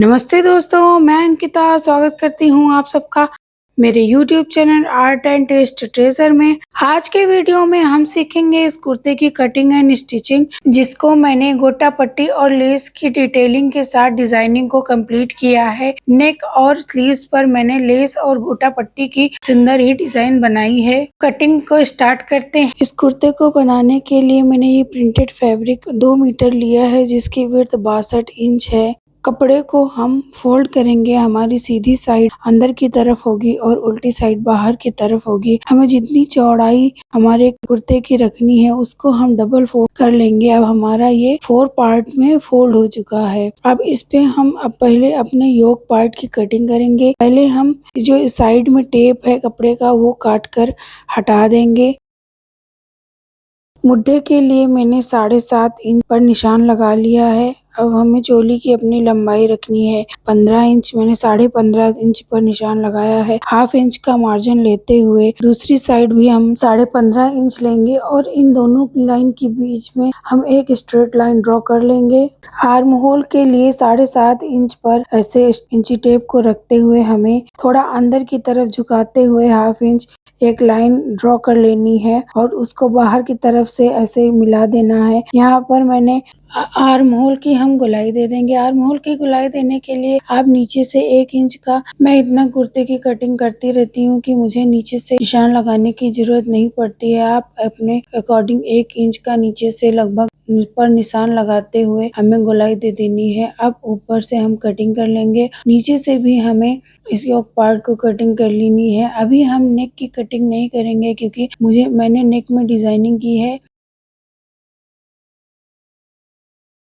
नमस्ते दोस्तों, मैं अंकिता स्वागत करती हूँ आप सबका मेरे YouTube channel art and taste treasure में। आज के वीडियो में हम सीखेंगे इस कुर्ते की कटिंग एंड स्टिचिंग, जिसको मैंने गोटा पट्टी और लेस की डिटेलिंग के साथ डिजाइनिंग को कंप्लीट किया है। नेक और स्लीव्स पर मैंने लेस और गोटा पट्टी की सुंदर ही डिजाइन बनाई है। कटिंग को स्टार्ट करते हैं। इस कुर्ते को बनाने के लिए मैंने ये प्रिंटेड फैब्रिक 2 मीटर लिया है, जिसकी विड्थ 62 इंच है। कपड़े को हम फोल्ड करेंगे, हमारी सीधी साइड अंदर की तरफ होगी और उल्टी साइड बाहर की तरफ होगी। हमें जितनी चौड़ाई हमारे कुर्ते की रखनी है उसको हम डबल फोल्ड कर लेंगे। अब हमारा ये 4 पार्ट में फोल्ड हो चुका है। अब इस पे हम पहले अपने योक पार्ट की कटिंग करेंगे। पहले हम जो साइड में टेप है कपड़े का वो काट कर हटा देंगे। मुड्ढे के लिए मैंने 7.5 इंच पर निशान लगा लिया है। अब हमें चोली की अपनी लंबाई रखनी है 15 इंच। मैंने 15.5 इंच पर निशान लगाया है। हाफ इंच का मार्जिन लेते हुए दूसरी साइड भी हम 15.5 इंच लेंगे और इन दोनों लाइन के बीच में हम एक स्ट्रेट लाइन ड्रॉ कर लेंगे। आर्म होल के लिए 7.5 इंच पर ऐसे इंची टेप को रखते हुए हमें थोड़ा अंदर की तरफ झुकाते हुए हाफ इंच एक लाइन ड्रॉ कर लेनी है और उसको बाहर की तरफ से ऐसे मिला देना है। यहाँ पर मैंने आर्म होल की हम गोलाई दे देंगे। आर्म होल की गोलाई देने के लिए आप नीचे से 1 इंच का, मैं इतना कुर्ते की कटिंग करती रहती हूँ कि मुझे नीचे से निशान लगाने की जरूरत नहीं पड़ती है। आप अपने अकॉर्डिंग 1 इंच का नीचे से लगभग पर निशान लगाते हुए हमें गोलाई दे देनी है। अब ऊपर से हम कटिंग कर लेंगे। नीचे से भी हमें इस योक पार्ट को कटिंग कर लेनी है। अभी हम नेक की कटिंग नहीं करेंगे क्योंकि मैंने नेक में डिजाइनिंग की है।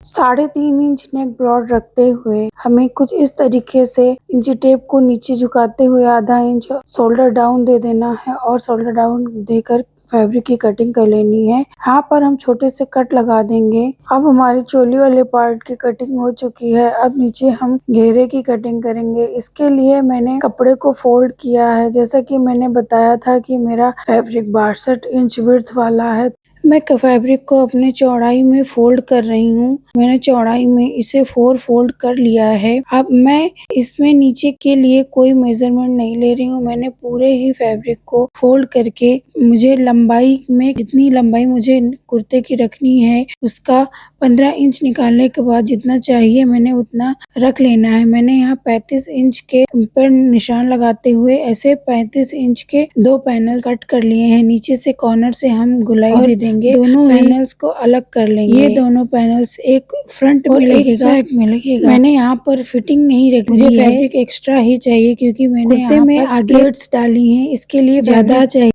3.5 इंच नेक ब्रॉड रखते हुए हमें कुछ इस तरीके से इंची टेप को नीचे झुकाते हुए आधा इंच शोल्डर डाउन दे देना है और शोल्डर डाउन देकर फैब्रिक की कटिंग कर लेनी है। यहाँ पर हम छोटे से कट लगा देंगे। अब हमारी चोली वाले पार्ट की कटिंग हो चुकी है। अब नीचे हम घेरे की कटिंग करेंगे। इसके लिए मैंने कपड़े को फोल्ड किया है। जैसा कि मैंने बताया था कि मेरा फैब्रिक 62 इंच विड्थ वाला है। मैं फैब्रिक को अपने चौड़ाई में फोल्ड कर रही हूँ। मैंने चौड़ाई में इसे 4 फोल्ड कर लिया है। अब मैं इसमें नीचे के लिए कोई मेजरमेंट नहीं ले रही हूँ। मैंने पूरे ही फैब्रिक को फोल्ड करके मुझे लंबाई में जितनी लंबाई मुझे कुर्ते की रखनी है उसका 15 इंच निकालने के बाद जितना चाहिए मैंने उतना रख लेना है। मैंने यहाँ 35 इंच के पर निशान लगाते हुए ऐसे 35 इंच के 2 पैनल कट कर लिए हैं। नीचे से कॉर्नर से हम गोलाई दे देंगे। दोनों पैनल्स को अलग कर लेंगे। ये दोनों पैनल्स एक फ्रंट में लगेगा, बैक में लगेगा। मैंने यहाँ पर फिटिंग नहीं रखी है। मुझे फैब्रिक एक्स्ट्रा ही चाहिए क्योंकि मैंने कुर्ते में आगे प्लेट्स डाली हैं, इसके लिए ज्यादा चाहिए।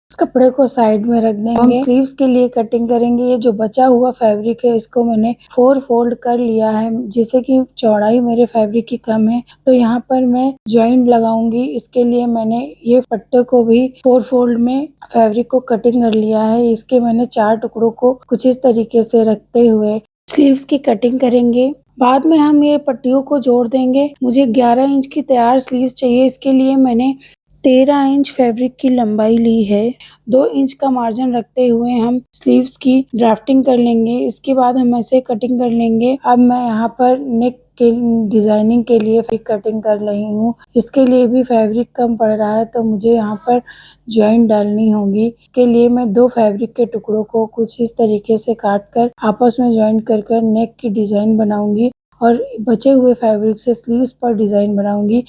इस कपड़े को साइड में रख देंगे। हम स्लीव्स के लिए कटिंग करेंगे। ये जो बचा हुआ फैब्रिक है इसको मैंने 4 फोल्ड कर लिया है। जैसे कि चौड़ाई मेरे फैब्रिक की कम है तो यहाँ पर मैं जॉइंट लगाऊंगी। इसके लिए मैंने ये पट्टे को भी 4 फोल्ड में फैब्रिक को कटिंग कर लिया है। इसके मैंने 4 टुकड़ों को कुछ इस तरीके से रखते हुए स्लीव्स की कटिंग करेंगे। बाद में हम ये पट्टियों को जोड़ देंगे। मुझे 11 इंच की तैयार स्लीव्स चाहिए। इसके लिए मैंने 13 इंच फैब्रिक की लंबाई ली है। 2 इंच का मार्जिन रखते हुए हम स्लीव्स की ड्राफ्टिंग कर लेंगे। इसके बाद हम ऐसे कटिंग कर लेंगे। अब मैं यहाँ पर नेक के डिजाइनिंग के लिए फिर कटिंग कर रही हूँ। इसके लिए भी फैब्रिक कम पड़ रहा है तो मुझे यहाँ पर जॉइंट डालनी होगी। इसके लिए मैं 2 फैब्रिक के टुकड़ों को कुछ इस तरीके से काट कर आपस में जॉइंट कर नेक की डिजाइन बनाऊंगी और बचे हुए फैब्रिक से स्लीव्स पर डिजाइन बनाऊंगी।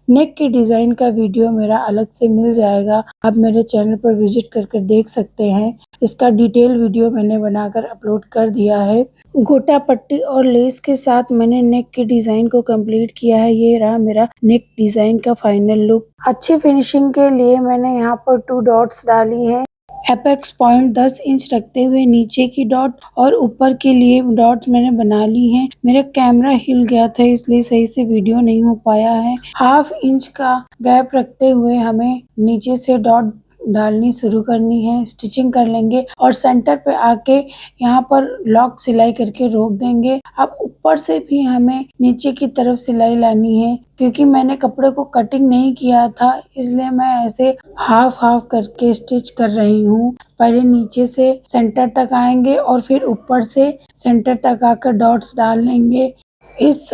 नेक के डिजाइन का वीडियो मेरा अलग से मिल जाएगा। आप मेरे चैनल पर विजिट कर देख सकते हैं। इसका डिटेल वीडियो मैंने बनाकर अपलोड कर दिया है। गोटा पट्टी और लेस के साथ मैंने नेक के डिजाइन को कंप्लीट किया है। ये रहा मेरा नेक डिजाइन का फाइनल लुक। अच्छी फिनिशिंग के लिए मैंने यहाँ पर 2 डॉट्स डाली है। एपेक्स पॉइंट 10 इंच रखते हुए नीचे की डॉट और ऊपर के लिए डॉट्स मैंने बना ली हैं। मेरा कैमरा हिल गया था इसलिए सही से वीडियो नहीं हो पाया है। हाफ इंच का गैप रखते हुए हमें नीचे से डॉट डालनी शुरू करनी है, स्टिचिंग कर लेंगे और सेंटर पे आके यहाँ पर लॉक सिलाई करके रोक देंगे। अब ऊपर से भी हमें नीचे की तरफ सिलाई लानी है, क्योंकि मैंने कपड़े को कटिंग नहीं किया था, इसलिए मैं ऐसे हाफ हाफ करके स्टिच कर रही हूँ। पहले नीचे से सेंटर तक आएंगे और फिर ऊपर से सेंटर तक आकर डॉट्स डाल लेंगे। इस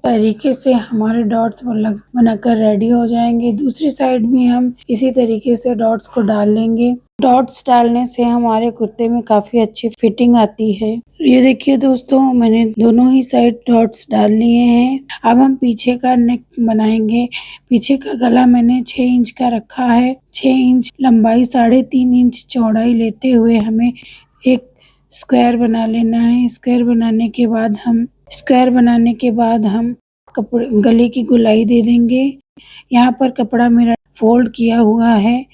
तरीके से हमारे डॉट्स बनाकर रेडी हो जाएंगे। दूसरी साइड भी हम इसी तरीके से डॉट्स को डाल लेंगे। डॉट्स डालने से हमारे कुर्ते में काफी अच्छी फिटिंग आती है। ये देखिए दोस्तों, मैंने दोनों ही साइड डॉट्स डाल लिए हैं। अब हम पीछे का नेक बनाएंगे। पीछे का गला मैंने 6 इंच का रखा है। 6 इंच लंबाई, 3.5 इंच चौड़ाई लेते हुए हमें एक स्क्वायर बना लेना है। स्क्वायर बनाने के बाद हम कपड़े गले की गोलाई दे देंगे। यहाँ पर कपड़ा मेरा फोल्ड किया हुआ है।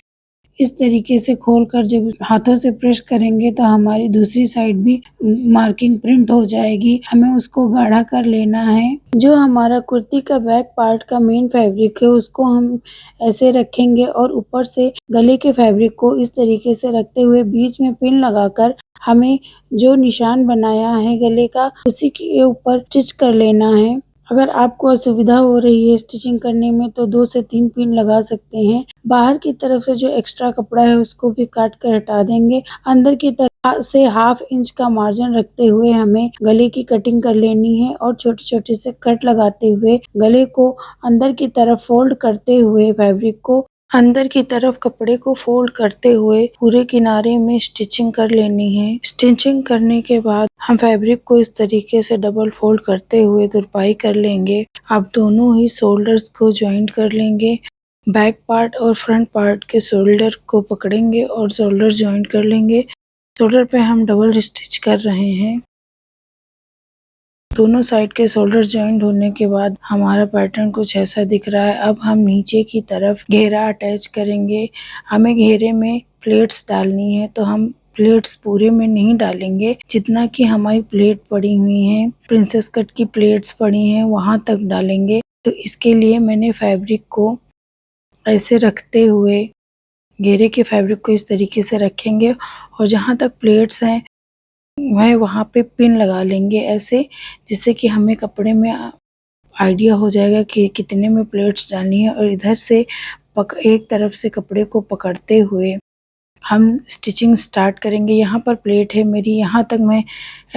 इस तरीके से खोलकर जब हाथों से प्रेस करेंगे तो हमारी दूसरी साइड भी मार्किंग प्रिंट हो जाएगी। हमें उसको गाढ़ा कर लेना है। जो हमारा कुर्ती का बैक पार्ट का मेन फैब्रिक है उसको हम ऐसे रखेंगे और ऊपर से गले के फैब्रिक को इस तरीके से रखते हुए बीच में पिन लगाकर हमें जो निशान बनाया है गले का उसी के ऊपर स्टिच कर लेना है। अगर आपको असुविधा हो रही है स्टिचिंग करने में तो 2 से 3 पिन लगा सकते हैं। बाहर की तरफ से जो एक्स्ट्रा कपड़ा है उसको भी काट कर हटा देंगे। अंदर की तरफ से 1/2 इंच का मार्जिन रखते हुए हमें गले की कटिंग कर लेनी है और छोटे छोटे से कट लगाते हुए गले को अंदर की तरफ फोल्ड करते हुए फैब्रिक को अंदर की तरफ कपड़े को फोल्ड करते हुए पूरे किनारे में स्टिचिंग कर लेनी है। स्टिचिंग करने के बाद हम फैब्रिक को इस तरीके से डबल फोल्ड करते हुए तुरपाई कर लेंगे। अब दोनों ही शोल्डर्स को ज्वाइंट कर लेंगे। बैक पार्ट और फ्रंट पार्ट के शोल्डर को पकड़ेंगे और शोल्डर ज्वाइंट कर लेंगे। शोल्डर पे हम डबल स्टिच कर रहे हैं। दोनों साइड के शोल्डर ज्वाइंट होने के बाद हमारा पैटर्न कुछ ऐसा दिख रहा है। अब हम नीचे की तरफ घेरा अटैच करेंगे। हमें घेरे में प्लेट्स डालनी है तो हम प्लेट्स पूरे में नहीं डालेंगे, जितना कि हमारी प्लेट पड़ी हुई है, प्रिंसेस कट की प्लेट्स पड़ी हैं वहां तक डालेंगे। तो इसके लिए मैंने फैब्रिक को ऐसे रखते हुए घेरे के फैब्रिक को इस तरीके से रखेंगे और जहां तक प्लेट्स हैं वहाँ पे पिन लगा लेंगे ऐसे, जिससे कि हमें कपड़े में आइडिया हो जाएगा कि कितने में प्लेट्स डालनी है। और इधर से एक तरफ से कपड़े को पकड़ते हुए हम स्टिचिंग स्टार्ट करेंगे। यहाँ पर प्लेट है मेरी, यहाँ तक मैं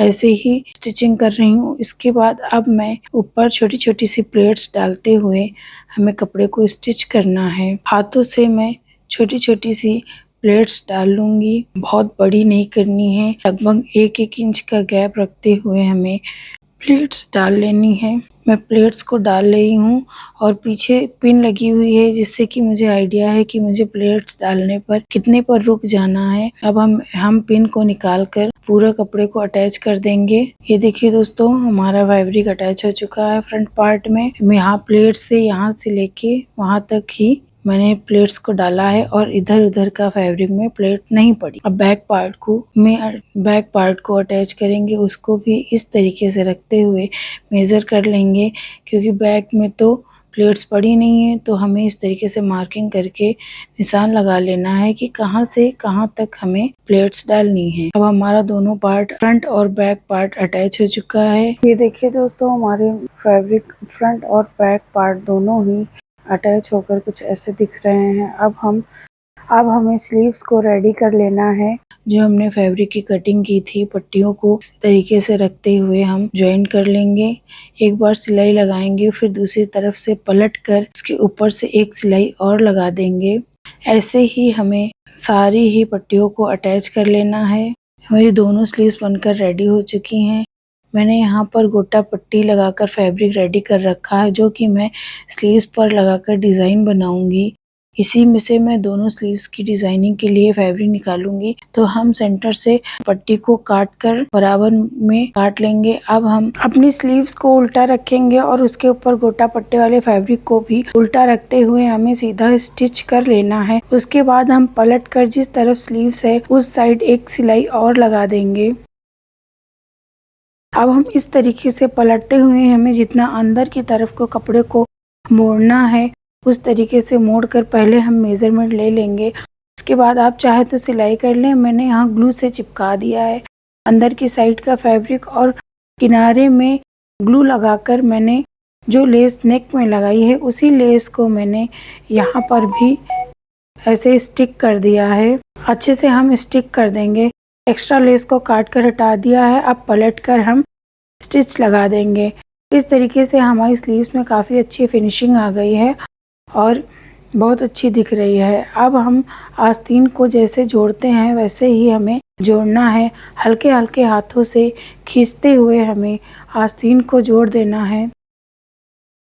ऐसे ही स्टिचिंग कर रही हूँ। इसके बाद अब मैं ऊपर छोटी छोटी सी प्लेट्स डालते हुए हमें कपड़े को स्टिच करना है। हाथों से मैं छोटी छोटी सी प्लेट्स डाल लूँगी, बहुत बड़ी नहीं करनी है। लगभग 1-1 इंच का गैप रखते हुए हमें प्लेट्स डाल लेनी है। मैं प्लेट्स को डाल रही हूँ और पीछे पिन लगी हुई है, जिससे कि मुझे आइडिया है कि मुझे प्लेट्स डालने पर कितने पर रुक जाना है। अब हम पिन को निकाल कर पूरा कपड़े को अटैच कर देंगे। ये देखिए दोस्तों, हमारा फैब्रिक अटैच हो चुका है फ्रंट पार्ट में। यहाँ प्लेट से यहाँ से लेके वहाँ तक ही मैंने प्लेट्स को डाला है और इधर उधर का फैब्रिक में प्लेट नहीं पड़ी। अब बैक पार्ट को अटैच करेंगे, उसको भी इस तरीके से रखते हुए मेजर कर लेंगे, क्योंकि बैक में तो प्लेट्स पड़ी नहीं है। तो हमें इस तरीके से मार्किंग करके निशान लगा लेना है कि कहाँ से कहाँ तक हमें प्लेट्स डालनी है। अब हमारा दोनों पार्ट फ्रंट और बैक पार्ट अटैच हो चुका है। ये देखिए दोस्तों, हमारे फैब्रिक फ्रंट और बैक पार्ट दोनों ही अटैच होकर कुछ ऐसे दिख रहे हैं। अब हमें स्लीव्स को रेडी कर लेना है। जो हमने फैब्रिक की कटिंग की थी, पट्टियों को इस तरीके से रखते हुए हम ज्वाइन कर लेंगे। एक बार सिलाई लगाएंगे, फिर दूसरी तरफ से पलट कर उसके ऊपर से एक सिलाई और लगा देंगे। ऐसे ही हमें सारी ही पट्टियों को अटैच कर लेना है। हमारी दोनों स्लीव्स बनकर रेडी हो चुकी हैं। मैंने यहाँ पर गोटा पट्टी लगाकर फैब्रिक रेडी कर रखा है, जो कि मैं स्लीव्स पर लगाकर डिज़ाइन बनाऊंगी। इसी में से मैं दोनों स्लीव्स की डिजाइनिंग के लिए फैब्रिक निकालूंगी। तो हम सेंटर से पट्टी को काट कर बराबर में काट लेंगे। अब हम अपनी स्लीव्स को उल्टा रखेंगे और उसके ऊपर गोटा पट्टे वाले फैब्रिक को भी उल्टा रखते हुए हमें सीधा स्टिच कर लेना है। उसके बाद हम पलट कर जिस तरफ स्लीव्स है उस साइड एक सिलाई और लगा देंगे। अब हम इस तरीके से पलटते हुए हमें जितना अंदर की तरफ को कपड़े को मोड़ना है उस तरीके से मोड़कर पहले हम मेजरमेंट ले लेंगे। इसके बाद आप चाहे तो सिलाई कर लें। मैंने यहाँ ग्लू से चिपका दिया है अंदर की साइड का फैब्रिक, और किनारे में ग्लू लगाकर मैंने जो लेस नेक में लगाई है उसी लेस को मैंने यहाँ पर भी ऐसे स्टिक कर दिया है। अच्छे से हम स्टिक कर देंगे। एक्स्ट्रा लेस को काट कर हटा दिया है। अब पलट कर हम स्टिच लगा देंगे। इस तरीके से हमारी स्लीव्स में काफ़ी अच्छी फिनिशिंग आ गई है और बहुत अच्छी दिख रही है। अब हम आस्तीन को जैसे जोड़ते हैं वैसे ही हमें जोड़ना है। हल्के हल्के हाथों से खींचते हुए हमें आस्तीन को जोड़ देना है।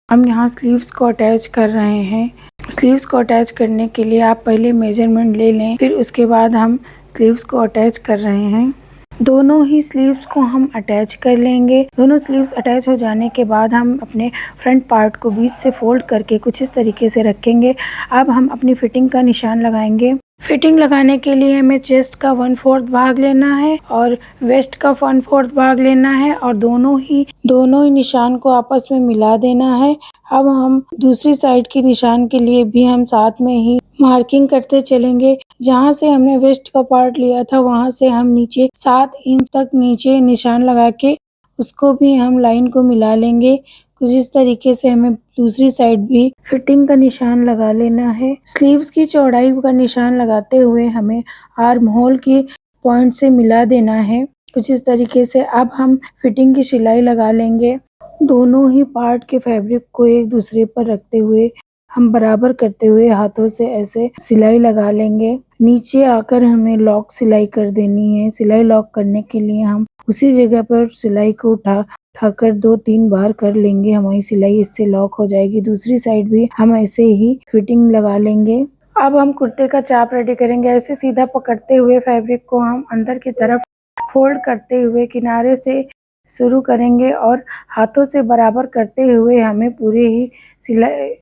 हम यहाँ स्लीव्स को अटैच कर रहे हैं। स्लीव्स को अटैच करने के लिए आप पहले मेजरमेंट ले लें, फिर उसके बाद हम स्लीव्स को अटैच कर रहे हैं। दोनों ही स्लीव्स को हम अटैच कर लेंगे। दोनों स्लीव्स अटैच हो जाने के बाद हम अपने फ्रंट पार्ट को बीच से फोल्ड करके कुछ इस तरीके से रखेंगे। अब हम अपनी फिटिंग का निशान लगाएंगे। फिटिंग लगाने के लिए हमें चेस्ट का 1/4 भाग लेना है और वेस्ट का 1/4 भाग लेना है और दोनों ही निशान को आपस में मिला देना है। अब हम दूसरी साइड के निशान के लिए भी हम साथ में ही मार्किंग करते चलेंगे। जहाँ से हमने वेस्ट का पार्ट लिया था वहाँ से हम नीचे 7 इंच तक नीचे निशान लगा के उसको भी हम लाइन को मिला लेंगे। कुछ इस तरीके से हमें दूसरी साइड भी फिटिंग का निशान लगा लेना है। स्लीव्स की चौड़ाई का निशान लगाते हुए हमें आर्म होल की पॉइंट से मिला देना है। कुछ इस तरीके से अब हम फिटिंग की सिलाई लगा लेंगे। दोनों ही पार्ट के फैब्रिक को एक दूसरे पर रखते हुए हम बराबर करते हुए हाथों से ऐसे सिलाई लगा लेंगे। नीचे आकर हमें लॉक सिलाई कर देनी है। सिलाई लॉक करने के लिए हम उसी जगह पर सिलाई को उठाकर 2-3 बार कर लेंगे। हमारी सिलाई इससे लॉक हो जाएगी। दूसरी साइड भी हम ऐसे ही फिटिंग लगा लेंगे। अब हम कुर्ते का चाप रेडी करेंगे। ऐसे सीधा पकड़ते हुए फैब्रिक को हम अंदर की तरफ फोल्ड करते हुए किनारे से शुरू करेंगे और हाथों से बराबर करते हुए हमें पूरे ही सिलाई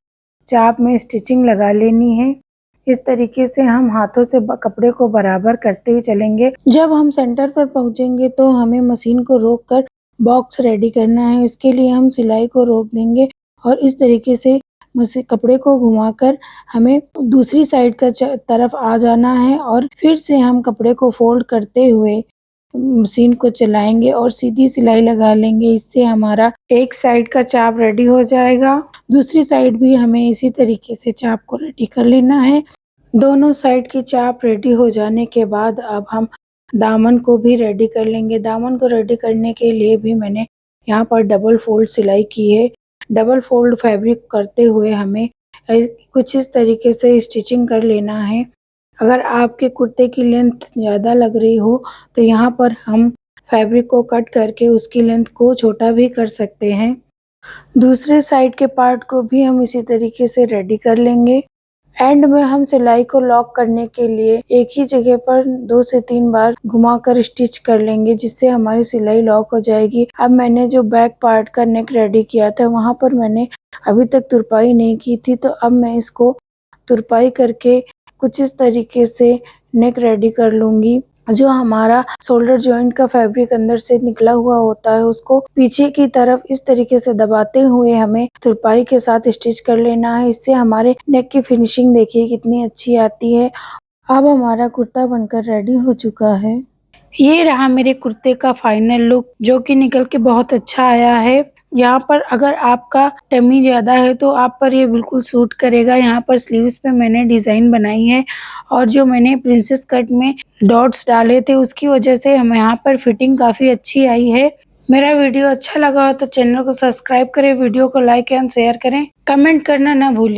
चाप में स्टिचिंग लगा लेनी है। इस तरीके से हम हाथों से कपड़े को बराबर करते हुए चलेंगे। जब हम सेंटर पर पहुंचेंगे तो हमें मशीन को रोककर बॉक्स रेडी करना है। इसके लिए हम सिलाई को रोक देंगे और इस तरीके से कपड़े को घुमाकर हमें दूसरी साइड का तरफ आ जाना है और फिर से हम कपड़े को फोल्ड करते हुए मशीन को चलाएंगे और सीधी सिलाई लगा लेंगे। इससे हमारा एक साइड का चाप रेडी हो जाएगा। दूसरी साइड भी हमें इसी तरीके से चाप को रेडी कर लेना है। दोनों साइड की चाप रेडी हो जाने के बाद अब हम दामन को भी रेडी कर लेंगे। दामन को रेडी करने के लिए भी मैंने यहाँ पर डबल फोल्ड सिलाई की है। डबल फोल्ड फैब्रिक करते हुए हमें कुछ इस तरीके से स्टिचिंग कर लेना है। अगर आपके कुर्ते की लेंथ ज़्यादा लग रही हो तो यहाँ पर हम फैब्रिक को कट करके उसकी लेंथ को छोटा भी कर सकते हैं। दूसरे साइड के पार्ट को भी हम इसी तरीके से रेडी कर लेंगे। एंड में हम सिलाई को लॉक करने के लिए एक ही जगह पर 2 से 3 बार घुमाकर स्टिच कर लेंगे, जिससे हमारी सिलाई लॉक हो जाएगी। अब मैंने जो बैक पार्ट का नेक रेडी किया था वहाँ पर मैंने अभी तक तुरपाई नहीं की थी, तो अब मैं इसको तुरपाई करके कुछ इस तरीके से नेक रेडी कर लूंगी। जो हमारा शोल्डर जॉइंट का फैब्रिक अंदर से निकला हुआ होता है उसको पीछे की तरफ इस तरीके से दबाते हुए हमें तुरपाई के साथ स्टिच कर लेना है। इससे हमारे नेक की फिनिशिंग देखिए कितनी अच्छी आती है। अब हमारा कुर्ता बनकर रेडी हो चुका है। ये रहा मेरे कुर्ते का फाइनल लुक, जो कि निकल के बहुत अच्छा आया है। यहाँ पर अगर आपका टमी ज़्यादा है तो आप पर ये बिल्कुल सूट करेगा। यहाँ पर स्लीव्स पे मैंने डिज़ाइन बनाई है और जो मैंने प्रिंसेस कट में डॉट्स डाले थे उसकी वजह से हमें यहाँ पर फिटिंग काफ़ी अच्छी आई है। मेरा वीडियो अच्छा लगा हो तो चैनल को सब्सक्राइब करें, वीडियो को लाइक एंड शेयर करें, कमेंट करना ना भूलिए।